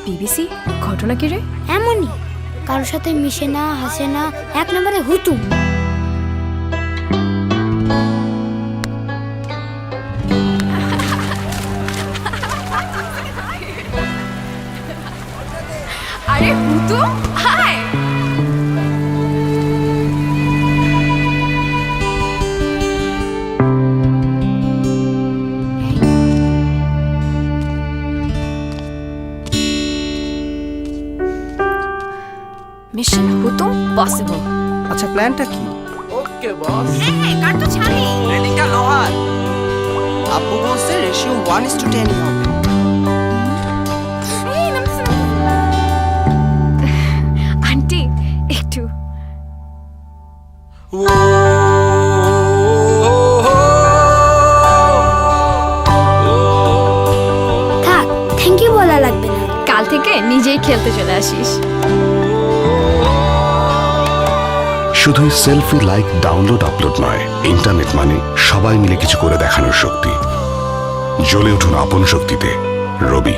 BBC ঘটনা কি রে? এমনই, কারোর সাথে মিশে না, হাসে না, এক নম্বরে হুতুম। আরে হুতু হাই। মিশন হুতুম পসিবল। আচ্ছা প্ল্যানটা কি? ওকে বস। হ্যাঁ কাট তো ছাড়ি। রেলিংটা লোহার। আব্বু বলছে রেশিও 1:10 ই হবে। আন্টি একটু থাক, থ্যাংক ইউ বলা লাগবে না। কাল থেকে নিজেই খেলতে চলে আসিস। শুধুই সেলফি, লাইক, ডাউনলোড, আপলোড নয়, ইন্টারনেট মানে সবাই মিলে কিছু করে দেখানোর শক্তি। জ্বলে উঠুন আপন শক্তিতে। রবি।